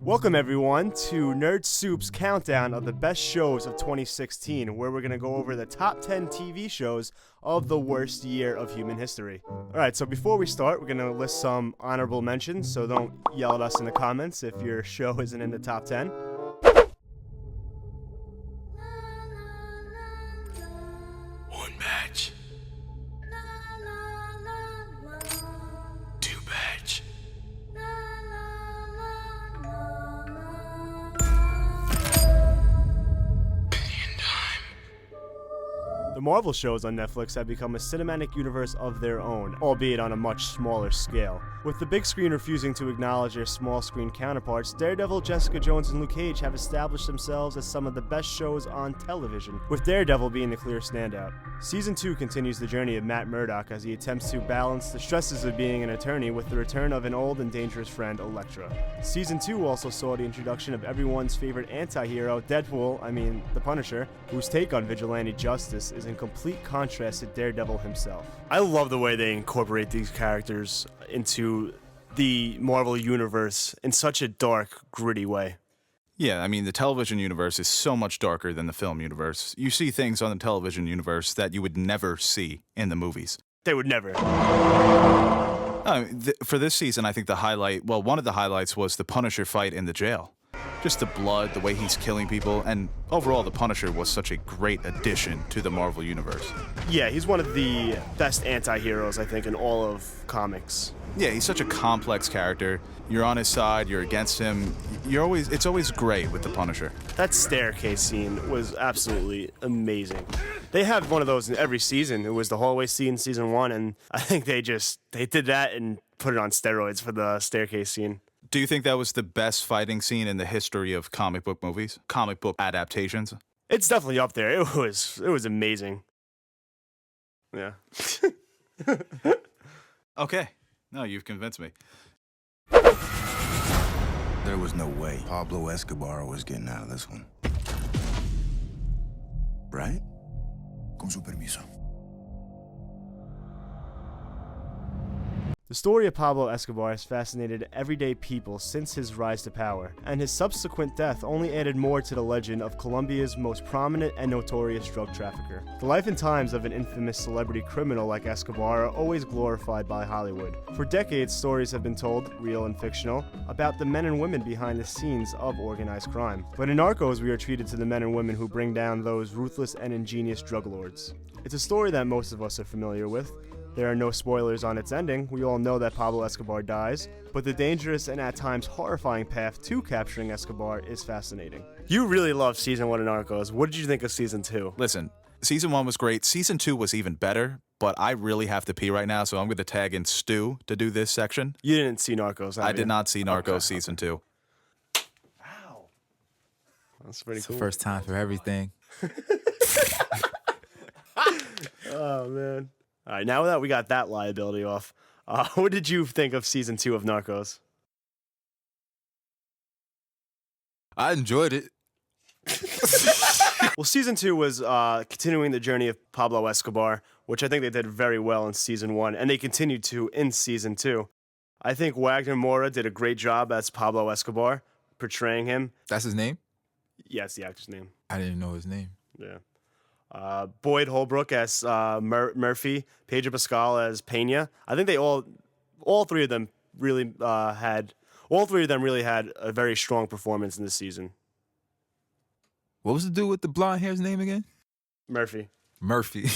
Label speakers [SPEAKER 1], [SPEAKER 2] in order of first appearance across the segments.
[SPEAKER 1] Welcome everyone to Nerd Soup's countdown of the best shows of 2016, where we're going to go over the top 10 TV shows of the worst year of human history. Alright, so before we start, we're going to list some honorable mentions, so don't yell at us in the comments if your show isn't in the top 10.
[SPEAKER 2] One batch. Two batch.
[SPEAKER 1] The Marvel shows on Netflix have become a cinematic universe of their own, albeit on a much smaller scale. With the big screen refusing to acknowledge their small screen counterparts, Daredevil, Jessica Jones, and Luke Cage have established themselves as some of the best shows on television, with Daredevil being the clear standout. Season 2 continues the journey of Matt Murdock as he attempts to balance the stresses of being an attorney with the return of an old and dangerous friend, Elektra. Season 2 also saw the introduction of everyone's favorite anti-hero, the Punisher, whose take on vigilante justice is in complete contrast to Daredevil himself. I love the way they incorporate these characters into the Marvel universe in such a dark, gritty way.
[SPEAKER 3] Yeah, I mean, the television universe is so much darker than the film universe. You see things on the television universe that you would never see in the movies.
[SPEAKER 1] They would never.
[SPEAKER 3] For this season, I think one of the highlights was the Punisher fight in the jail. Just the blood, the way he's killing people, and overall, the Punisher was such a great addition to the Marvel universe.
[SPEAKER 1] Yeah, he's one of the best anti-heroes, I think, in all of comics.
[SPEAKER 3] Yeah, he's such a complex character. You're on his side, you're against him. It's always great with the Punisher.
[SPEAKER 1] That staircase scene was absolutely amazing. They have one of those in every season. It was the hallway scene, season 1, and I think they did that and put it on steroids for the staircase scene.
[SPEAKER 3] Do you think that was the best fighting scene in the history of comic book movies? Comic book adaptations?
[SPEAKER 1] It's definitely up there. It was amazing. Yeah.
[SPEAKER 3] Okay. No, you've convinced me.
[SPEAKER 2] There was no way Pablo Escobar was getting out of this one. Right? Con su permiso.
[SPEAKER 1] The story of Pablo Escobar has fascinated everyday people since his rise to power, and his subsequent death only added more to the legend of Colombia's most prominent and notorious drug trafficker. The life and times of an infamous celebrity criminal like Escobar are always glorified by Hollywood. For decades, stories have been told, real and fictional, about the men and women behind the scenes of organized crime. But in Narcos, we are treated to the men and women who bring down those ruthless and ingenious drug lords. It's a story that most of us are familiar with. There are no spoilers on its ending. We all know that Pablo Escobar dies, but the dangerous and at times horrifying path to capturing Escobar is fascinating. You really loved season 1 of Narcos. What did you think of season 2?
[SPEAKER 3] Listen, season 1 was great. Season 2 was even better, but I really have to pee right now, so I'm going to tag in Stu to do this section.
[SPEAKER 1] You didn't see Narcos, have
[SPEAKER 3] I
[SPEAKER 1] you?
[SPEAKER 3] did not see Narcos season 2.
[SPEAKER 1] Wow. That's pretty
[SPEAKER 4] It's
[SPEAKER 1] cool.
[SPEAKER 4] the first time for everything.
[SPEAKER 1] Oh, man. All right, now that we got that liability off, what did you think of season 2 of Narcos?
[SPEAKER 4] I enjoyed it.
[SPEAKER 1] Well, season 2 was continuing the journey of Pablo Escobar, which I think they did very well in season 1, and they continued to in season 2. I think Wagner Moura did a great job as Pablo Escobar, portraying him.
[SPEAKER 4] That's his name?
[SPEAKER 1] Yeah, it's the actor's name.
[SPEAKER 4] I didn't know his name.
[SPEAKER 1] Yeah. Boyd Holbrook as Murphy, Pedro Pascal as Pena. I think they all three of them really had a very strong performance in this season.
[SPEAKER 4] What was the dude with the blonde hair's name again?
[SPEAKER 1] Murphy.
[SPEAKER 4] Murphy.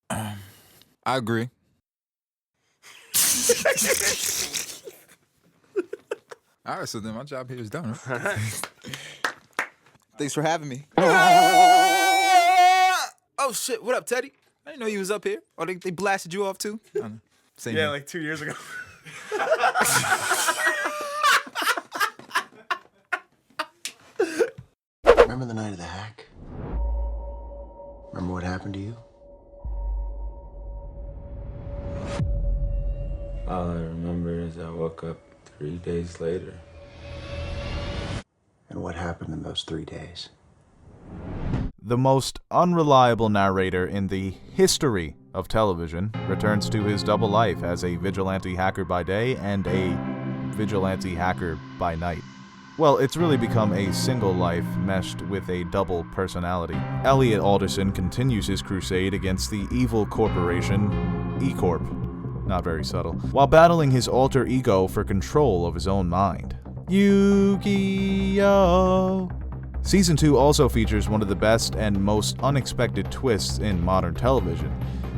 [SPEAKER 4] I agree. All right, so then my job here is done. Right? Thanks for having me. Oh, shit. What up, Teddy? I didn't know you was up here. Oh, they blasted you off, too? I don't know. Same
[SPEAKER 1] Yeah,
[SPEAKER 4] here.
[SPEAKER 1] like 2 years ago.
[SPEAKER 2] Remember the night of the hack? Remember what happened to you?
[SPEAKER 5] All I remember is I woke up 3 days later.
[SPEAKER 2] And what happened in those 3 days?
[SPEAKER 3] The most unreliable narrator in the history of television, returns to his double life as a vigilante hacker by day and a vigilante hacker by night. Well, it's really become a single life meshed with a double personality. Elliot Alderson continues his crusade against the evil corporation, E-Corp. Not very subtle. While battling his alter ego for control of his own mind. Yu-Gi-Oh! Season 2 also features one of the best and most unexpected twists in modern television.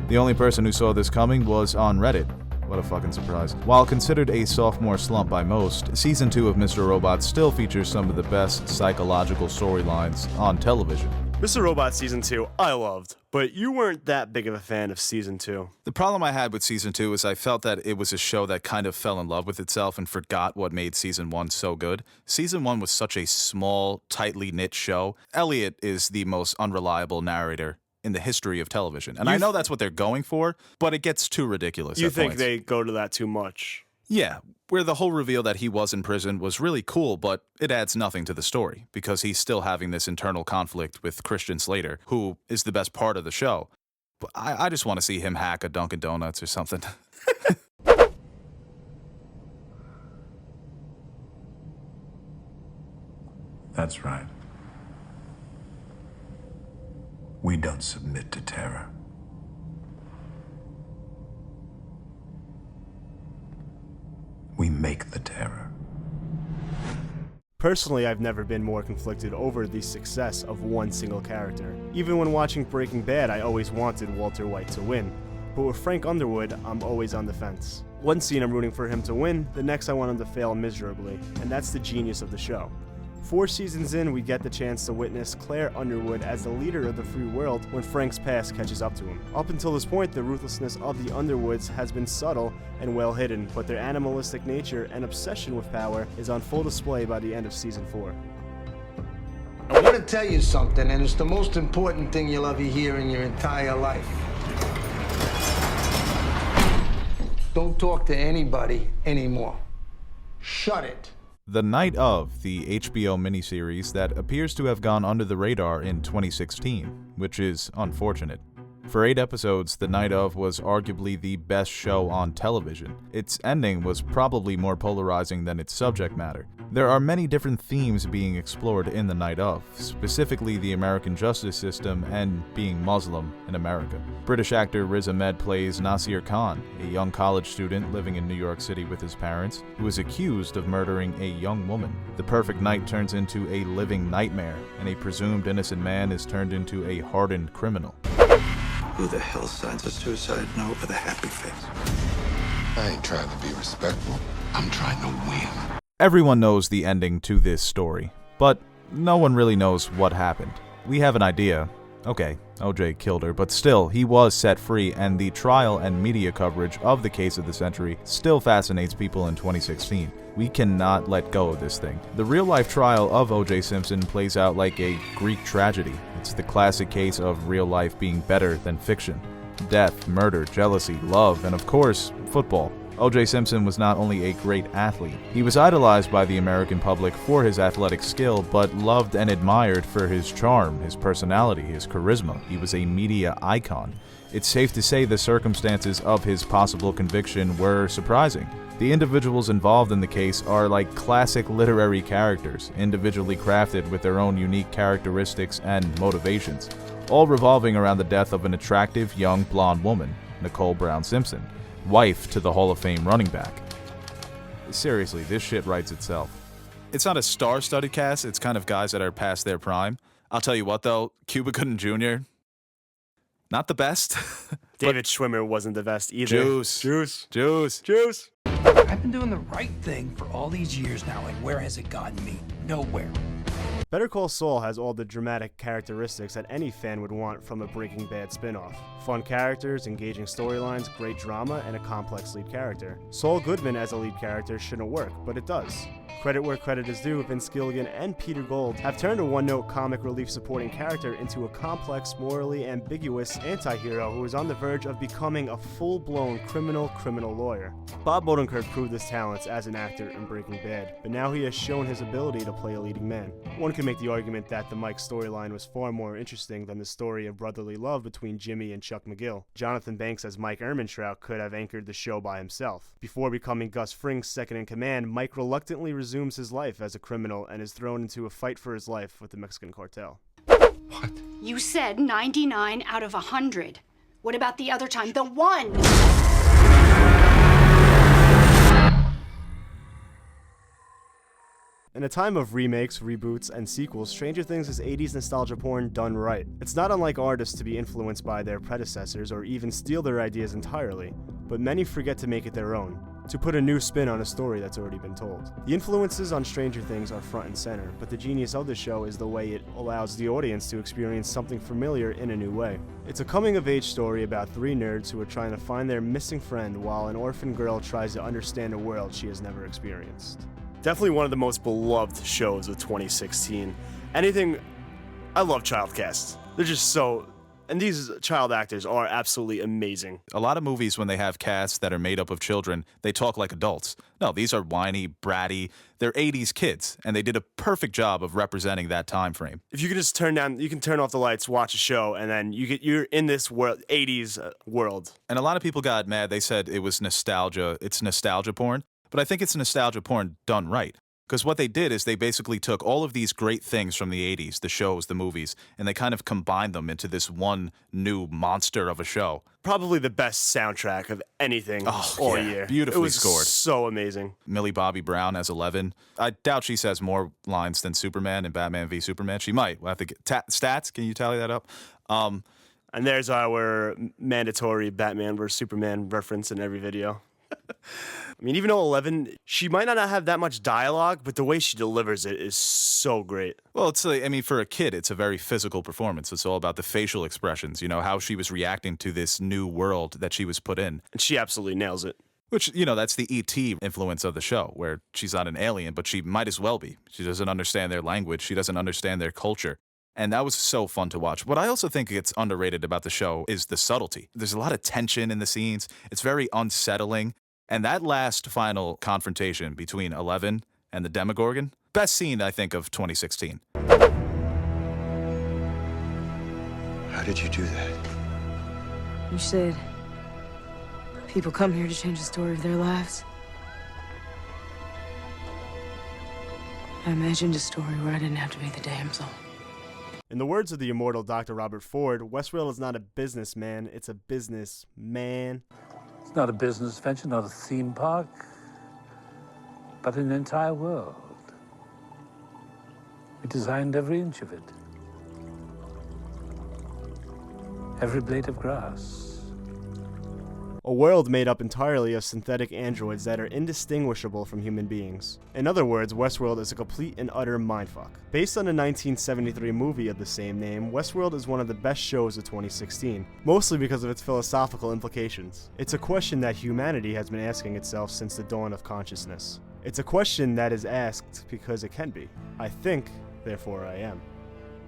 [SPEAKER 3] The only person who saw this coming was on Reddit. What a fucking surprise. While considered a sophomore slump by most, Season 2 of Mr. Robot still features some of the best psychological storylines on television.
[SPEAKER 1] Mr. Robot Season 2, I loved, but you weren't that big of a fan of Season 2.
[SPEAKER 3] The problem I had with Season 2 is I felt that it was a show that kind of fell in love with itself and forgot what made Season 1 so good. Season 1 was such a small, tightly knit show. Elliot is the most unreliable narrator in the history of television. And I know that's what they're going for, but it gets too ridiculous.
[SPEAKER 1] You
[SPEAKER 3] at
[SPEAKER 1] think
[SPEAKER 3] points.
[SPEAKER 1] they go to that too much?
[SPEAKER 3] Yeah, where the whole reveal that he was in prison was really cool, but it adds nothing to the story, because he's still having this internal conflict with Christian Slater, who is the best part of the show. But I just want to see him hack a Dunkin' Donuts or something.
[SPEAKER 6] That's right. We don't submit to terror. We make the terror.
[SPEAKER 1] Personally, I've never been more conflicted over the success of one single character. Even when watching Breaking Bad, I always wanted Walter White to win. But with Frank Underwood, I'm always on the fence. One scene I'm rooting for him to win, the next I want him to fail miserably, and that's the genius of the show. 4 seasons in, we get the chance to witness Claire Underwood as the leader of the free world when Frank's past catches up to him. Up until this point, the ruthlessness of the Underwoods has been subtle and well hidden, but their animalistic nature and obsession with power is on full display by the end of Season 4.
[SPEAKER 7] I want to tell you something, and it's the most important thing you'll ever hear in your entire life. Don't talk to anybody anymore. Shut it.
[SPEAKER 3] The Night Of, the HBO miniseries that appears to have gone under the radar in 2016, which is unfortunate. For 8 episodes, The Night Of was arguably the best show on television. Its ending was probably more polarizing than its subject matter. There are many different themes being explored in The Night Of, specifically the American justice system and being Muslim in America. British actor Riz Ahmed plays Nasir Khan, a young college student living in New York City with his parents, who is accused of murdering a young woman. The perfect night turns into a living nightmare, and a presumed innocent man is turned into a hardened criminal.
[SPEAKER 2] Who the hell signs a suicide note with a happy face? I ain't trying to be respectful. I'm trying to win.
[SPEAKER 3] Everyone knows the ending to this story, but no one really knows what happened. We have an idea. Okay, OJ killed her, but still, he was set free, and the trial and media coverage of the case of the century still fascinates people in 2016. We cannot let go of this thing. The real-life trial of OJ Simpson plays out like a Greek tragedy. It's the classic case of real life being better than fiction. Death, murder, jealousy, love, and of course, football. O.J. Simpson was not only a great athlete, he was idolized by the American public for his athletic skill, but loved and admired for his charm, his personality, his charisma. He was a media icon. It's safe to say the circumstances of his possible conviction were surprising. The individuals involved in the case are like classic literary characters, individually crafted with their own unique characteristics and motivations, all revolving around the death of an attractive young blonde woman, Nicole Brown Simpson, wife to the Hall of Fame running back. Seriously, this shit writes itself. It's not a star-studded cast, it's kind of guys that are past their prime. I'll tell you what though, Cuba Gooding Jr., not the best.
[SPEAKER 1] David Schwimmer wasn't the best either.
[SPEAKER 3] Juice.
[SPEAKER 8] I've been doing the right thing for all these years now, and where has it gotten me? Nowhere.
[SPEAKER 1] Better Call Saul has all the dramatic characteristics that any fan would want from a Breaking Bad spin-off. Fun characters, engaging storylines, great drama, and a complex lead character. Saul Goodman as a lead character shouldn't work, but it does. Credit where credit is due, Vince Gilligan and Peter Gould have turned a one-note comic relief supporting character into a complex, morally ambiguous anti-hero who is on the verge of becoming a full-blown criminal lawyer. Bob Odenkirk proved his talents as an actor in Breaking Bad, but now he has shown his ability to play a leading man. One could can make the argument that the Mike storyline was far more interesting than the story of brotherly love between Jimmy and Chuck McGill. Jonathan Banks as Mike Ehrmantraut could have anchored the show by himself. Before becoming Gus Fring's second-in-command, Mike reluctantly resumes his life as a criminal and is thrown into a fight for his life with the Mexican cartel.
[SPEAKER 2] What?
[SPEAKER 9] You said 99 out of 100. What about the other time? The one!
[SPEAKER 1] In a time of remakes, reboots, and sequels, Stranger Things is 80s nostalgia porn done right. It's not unlike artists to be influenced by their predecessors or even steal their ideas entirely, but many forget to make it their own, to put a new spin on a story that's already been told. The influences on Stranger Things are front and center, but the genius of the show is the way it allows the audience to experience something familiar in a new way. It's a coming-of-age story about three nerds who are trying to find their missing friend while an orphan girl tries to understand a world she has never experienced.
[SPEAKER 10] Definitely one of the most beloved shows of 2016. I love child casts. They're just so, and these child actors are absolutely amazing.
[SPEAKER 3] A lot of movies, when they have casts that are made up of children, they talk like adults. No, these are whiny, bratty, they're 80s kids, and they did a perfect job of representing that time frame.
[SPEAKER 10] If you could just turn off the lights, watch a show, and then you're in this world, 80s world.
[SPEAKER 3] And a lot of people got mad. They said it was nostalgia. It's nostalgia porn. But I think it's nostalgia porn done right. Because what they did is they basically took all of these great things from the 80s, the shows, the movies, and they kind of combined them into this one new monster of a show.
[SPEAKER 10] Probably the best soundtrack of anything all year.
[SPEAKER 3] Beautifully scored.
[SPEAKER 10] It was so amazing.
[SPEAKER 3] Millie Bobby Brown as 11. I doubt she says more lines than Superman in Batman v Superman. She might. We'll have to get stats. Can you tally that up?
[SPEAKER 10] And there's our mandatory Batman vs Superman reference in every video. I mean, even though 11, she might not have that much dialogue, but the way she delivers it is so great.
[SPEAKER 3] Well, it's like, I mean, for a kid, it's a very physical performance. It's all about the facial expressions, how she was reacting to this new world that she was put in.
[SPEAKER 10] And she absolutely nails it.
[SPEAKER 3] Which, that's the E.T. influence of the show, where she's not an alien, but she might as well be. She doesn't understand their language. She doesn't understand their culture. And that was so fun to watch. What I also think gets underrated about the show is the subtlety. There's a lot of tension in the scenes. It's very unsettling. And that last final confrontation between 11 and the Demogorgon, best scene, I think, of 2016.
[SPEAKER 2] How did you do that?
[SPEAKER 11] You said people come here to change the story of their lives. I imagined a story where I didn't have to be the damsel.
[SPEAKER 1] In the words of the immortal Dr. Robert Ford, Westworld is not a businessman, it's a businessman.
[SPEAKER 12] It's not a business venture, not a theme park, but an entire world. We designed every inch of it. Every blade of grass.
[SPEAKER 1] A world made up entirely of synthetic androids that are indistinguishable from human beings. In other words, Westworld is a complete and utter mindfuck. Based on a 1973 movie of the same name, Westworld is one of the best shows of 2016, mostly because of its philosophical implications. It's a question that humanity has been asking itself since the dawn of consciousness. It's a question that is asked because it can be. I think, therefore I am.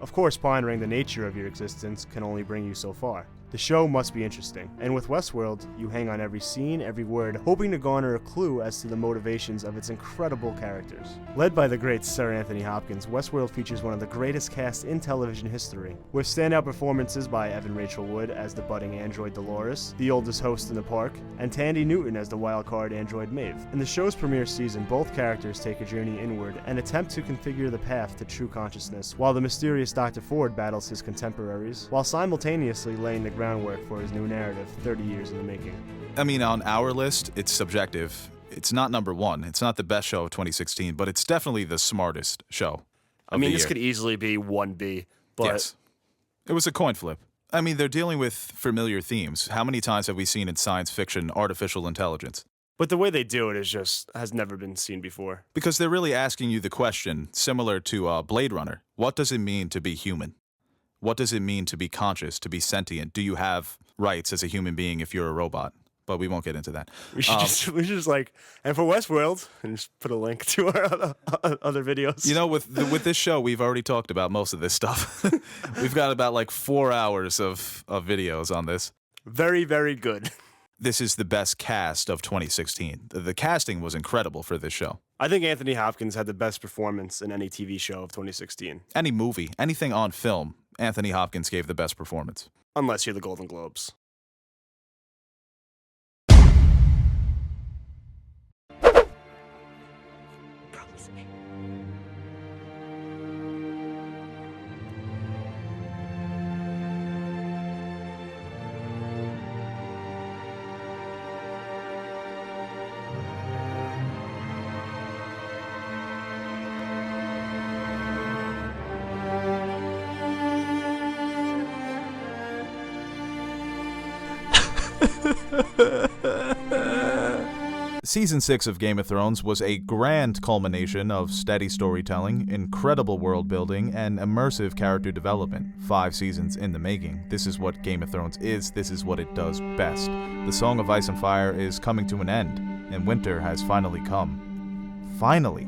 [SPEAKER 1] Of course, pondering the nature of your existence can only bring you so far. The show must be interesting, and with Westworld, you hang on every scene, every word, hoping to garner a clue as to the motivations of its incredible characters. Led by the great Sir Anthony Hopkins, Westworld features one of the greatest casts in television history, with standout performances by Evan Rachel Wood as the budding android Dolores, the oldest host in the park, and Tandy Newton as the wildcard android Maeve. In the show's premiere season, both characters take a journey inward and attempt to configure the path to true consciousness, while the mysterious Dr. Ford battles his contemporaries, while simultaneously laying the groundwork for his new narrative 30 years in the making.
[SPEAKER 3] I mean, on our list, it's subjective. It's not number one. It's not the best show of 2016, but it's definitely the smartest show of the
[SPEAKER 10] this
[SPEAKER 3] year.
[SPEAKER 10] could easily be 1B, but...
[SPEAKER 3] Yes. It was a coin flip. I mean, they're dealing with familiar themes. How many times have we seen in science fiction artificial intelligence?
[SPEAKER 10] But the way they do it has never been seen before.
[SPEAKER 3] Because they're really asking you the question, similar to Blade Runner. What does it mean to be human? What does it mean to be conscious, to be sentient? Do you have rights as a human being if you're a robot? But we won't get into that.
[SPEAKER 10] We should just and for Westworld, and just put a link to our other videos.
[SPEAKER 3] With this show, we've already talked about most of this stuff. We've got about 4 hours of videos on this.
[SPEAKER 10] Very, very good.
[SPEAKER 3] this is the best cast of 2016. The casting was incredible for this show.
[SPEAKER 10] I think Anthony Hopkins had the best performance in any TV show of 2016.
[SPEAKER 3] Any movie, anything on film, Anthony Hopkins gave the best performance.
[SPEAKER 10] Unless you're the Golden Globes.
[SPEAKER 3] Season 6 of Game of Thrones was a grand culmination of steady storytelling, incredible world building, and immersive character development. 5 seasons in the making. This is what Game of Thrones is. This is what it does best. The Song of Ice and Fire is coming to an end, and winter has finally come. Finally.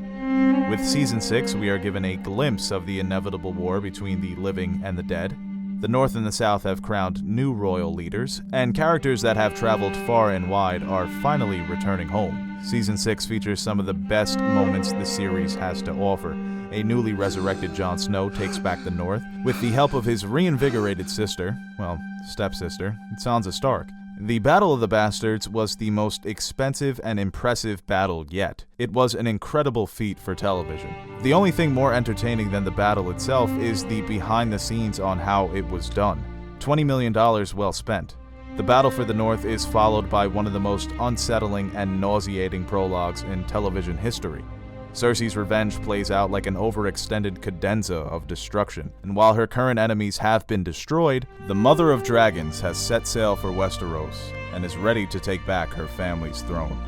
[SPEAKER 3] With Season 6, we are given a glimpse of the inevitable war between the living and the dead. The North and the South have crowned new royal leaders, and characters that have traveled far and wide are finally returning home. Season 6 features some of the best moments the series has to offer. A newly resurrected Jon Snow takes back the North with the help of his reinvigorated sister, well, stepsister, Sansa Stark. The Battle of the Bastards was the most expensive and impressive battle yet. It was an incredible feat for television. The only thing more entertaining than the battle itself is the behind the scenes on how it was done. $20 million well spent. The battle for the North is followed by one of the most unsettling and nauseating prologues in television history. Cersei's revenge plays out like an overextended cadenza of destruction, and while her current enemies have been destroyed, the Mother of Dragons has set sail for Westeros and is ready to take back her family's throne.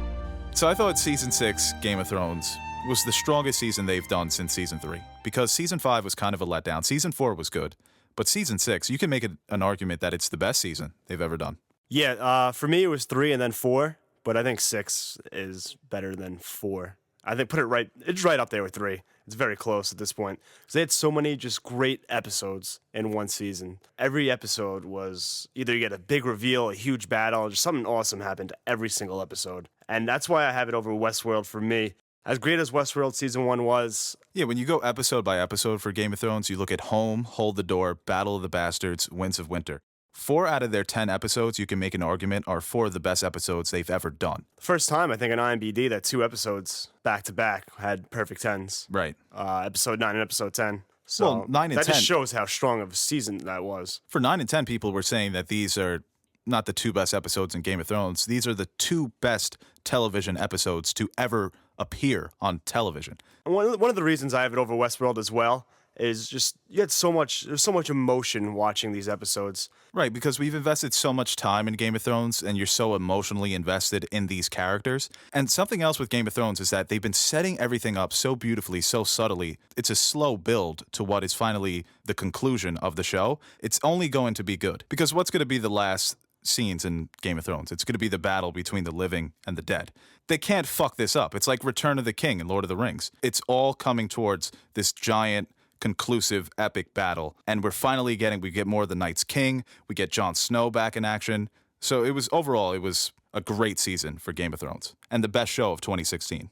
[SPEAKER 3] So I thought Season 6, Game of Thrones, was the strongest season they've done since Season 3, because Season 5 was kind of a letdown. Season 4 was good, but Season 6, you can make an argument that it's the best season they've ever done.
[SPEAKER 10] Yeah, for me it was 3 and then 4, but I think 6 is better than 4. I think it's right up there with 3. It's very close at this point. Because they had so many just great episodes in one season. Every episode was either you get a big reveal, a huge battle, or just something awesome happened every single episode. And that's why I have it over Westworld for me. As great as Westworld Season 1 was...
[SPEAKER 3] Yeah, when you go episode by episode for Game of Thrones, you look at Home, Hold the Door, Battle of the Bastards, Winds of Winter. 4 out of their 10 episodes, you can make an argument, are 4 of the best episodes they've ever done.
[SPEAKER 10] First time, I think, on IMDb that 2 episodes back-to-back had perfect 10s.
[SPEAKER 3] Right.
[SPEAKER 10] Episode 9 and episode 10. So
[SPEAKER 3] well, 9 and 10.
[SPEAKER 10] That just shows how strong of a season that was.
[SPEAKER 3] For 9 and 10, people were saying that these are not the 2 best episodes in Game of Thrones. These are the 2 best television episodes to ever appear on television.
[SPEAKER 10] And one of the reasons I have it over Westworld as well is just there's so much emotion watching these episodes.
[SPEAKER 3] Right, because we've invested so much time in Game of Thrones and you're so emotionally invested in these characters. And something else with Game of Thrones is that they've been setting everything up so beautifully, so subtly. It's a slow build to what is finally the conclusion of the show. It's only going to be good. Because what's going to be the last scenes in Game of Thrones? It's going to be the battle between the living and the dead. They can't fuck this up. It's like Return of the King in Lord of the Rings. It's all coming towards this giant conclusive epic battle, and we get more of the Night's King, we get Jon Snow back in action. So overall it was a great season for Game of Thrones and the best show of 2016.